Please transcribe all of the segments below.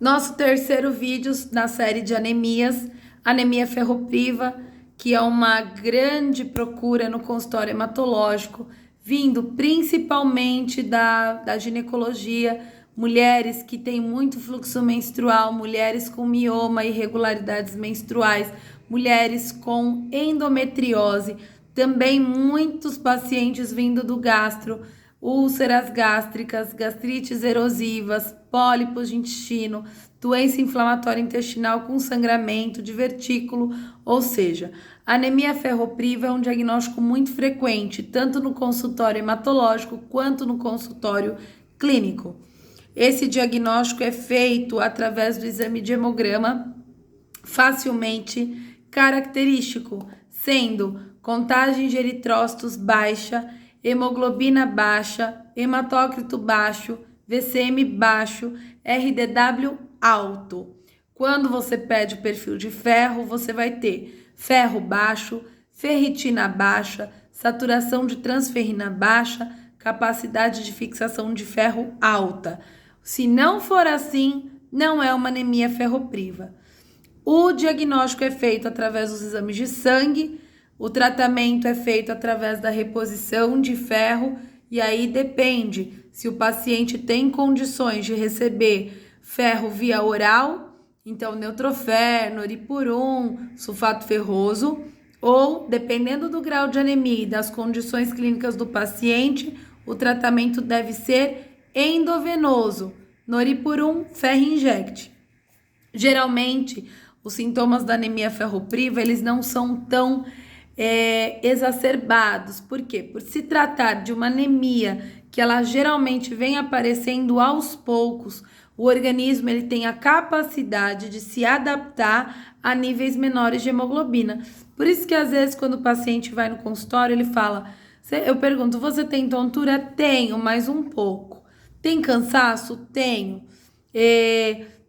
Nosso terceiro vídeo na série de anemias, anemia ferropriva, que é uma grande procura no consultório hematológico, vindo principalmente da ginecologia, mulheres que têm muito fluxo menstrual, mulheres com mioma, irregularidades menstruais, mulheres com endometriose, também muitos pacientes vindo do gastro, úlceras gástricas, gastrites erosivas, pólipos de intestino, doença inflamatória intestinal com sangramento, divertículo, ou seja, a anemia ferropriva é um diagnóstico muito frequente, tanto no consultório hematológico quanto no consultório clínico. Esse diagnóstico é feito através do exame de hemograma, facilmente característico, sendo contagem de eritrócitos baixa, hemoglobina baixa, hematócrito baixo, VCM baixo, RDW alto. Quando você pede o perfil de ferro, você vai ter ferro baixo, ferritina baixa, saturação de transferrina baixa, capacidade de fixação de ferro alta. Se não for assim, não é uma anemia ferropriva. O diagnóstico é feito através dos exames de sangue, o tratamento é feito através da reposição de ferro, e aí depende se o paciente tem condições de receber ferro via oral, então Neutrofer, Noripurum, sulfato ferroso, ou dependendo do grau de anemia e das condições clínicas do paciente, o tratamento deve ser endovenoso, Noripurum, ferro inject. Geralmente, os sintomas da anemia ferropriva, eles não são tão exacerbados. Por quê? Por se tratar de uma anemia que ela geralmente vem aparecendo aos poucos, o organismo ele tem a capacidade de se adaptar a níveis menores de hemoglobina. Por isso que às vezes quando o paciente vai no consultório, ele fala, eu pergunto, você tem tontura? Tenho, mas um pouco. Tem cansaço? Tenho.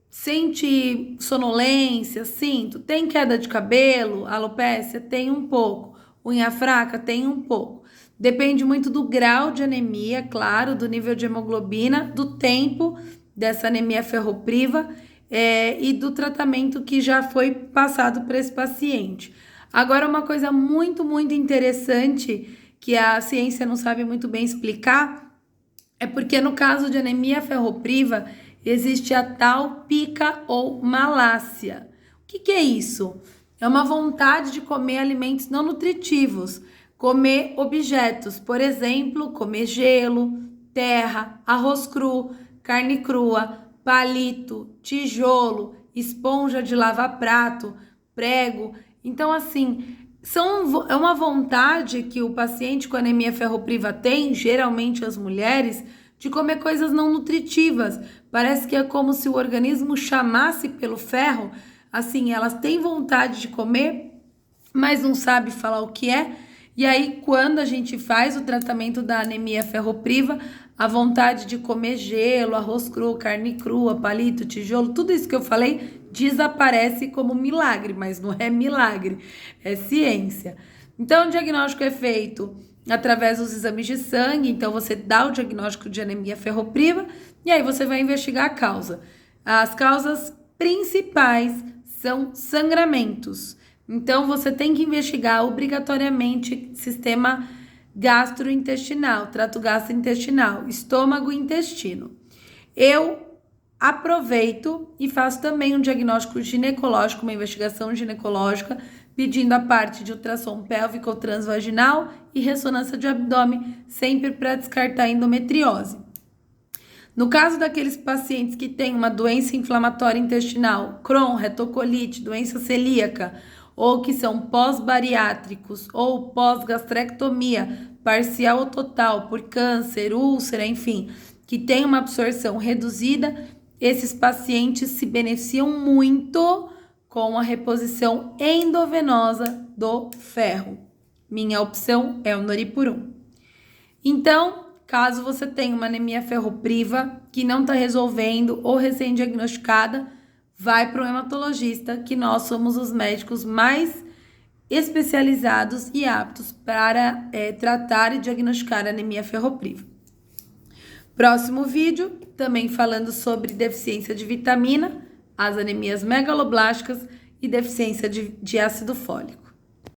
Sente sonolência? Sinto. Tem queda de cabelo? Alopécia? Tem um pouco. Unha fraca? Tem um pouco. Depende muito do grau de anemia, claro, do nível de hemoglobina, do tempo dessa anemia ferropriva e do tratamento que já foi passado para esse paciente. Agora, uma coisa muito, muito interessante que a ciência não sabe muito bem explicar é porque no caso de anemia ferropriva existe a tal pica ou malácia. O que é isso? É uma vontade de comer alimentos não nutritivos, comer objetos, por exemplo, comer gelo, terra, arroz cru, carne crua, palito, tijolo, esponja de lavar prato, prego. Então, assim, é uma vontade que o paciente com anemia ferropriva tem, geralmente as mulheres, de comer coisas não nutritivas. Parece que é como se o organismo chamasse pelo ferro. Assim, elas têm vontade de comer, mas não sabe falar o que é. E aí, quando a gente faz o tratamento da anemia ferropriva, a vontade de comer gelo, arroz cru, carne crua, palito, tijolo, tudo isso que eu falei desaparece como milagre, mas não é milagre, é ciência. Então, o diagnóstico é feito através dos exames de sangue, então você dá o diagnóstico de anemia ferropriva e aí você vai investigar a causa. As causas principais são sangramentos. Então, você tem que investigar obrigatoriamente sistema gastrointestinal, trato gastrointestinal, estômago e intestino. Eu aproveito e faço também um diagnóstico ginecológico, uma investigação ginecológica, pedindo a parte de ultrassom pélvico ou transvaginal e ressonância de abdômen, sempre para descartar endometriose. No caso daqueles pacientes que têm uma doença inflamatória intestinal, Crohn, retocolite, doença celíaca, ou que são pós-bariátricos ou pós-gastrectomia parcial ou total por câncer, úlcera, enfim, que tem uma absorção reduzida, esses pacientes se beneficiam muito com a reposição endovenosa do ferro. Minha opção é o Noripurum. Então, caso você tenha uma anemia ferropriva que não está resolvendo ou recém-diagnosticada, vai para o hematologista, que nós somos os médicos mais especializados e aptos para tratar e diagnosticar a anemia ferropriva. Próximo vídeo, também falando sobre deficiência de vitamina, as anemias megaloblásticas e deficiência de ácido fólico.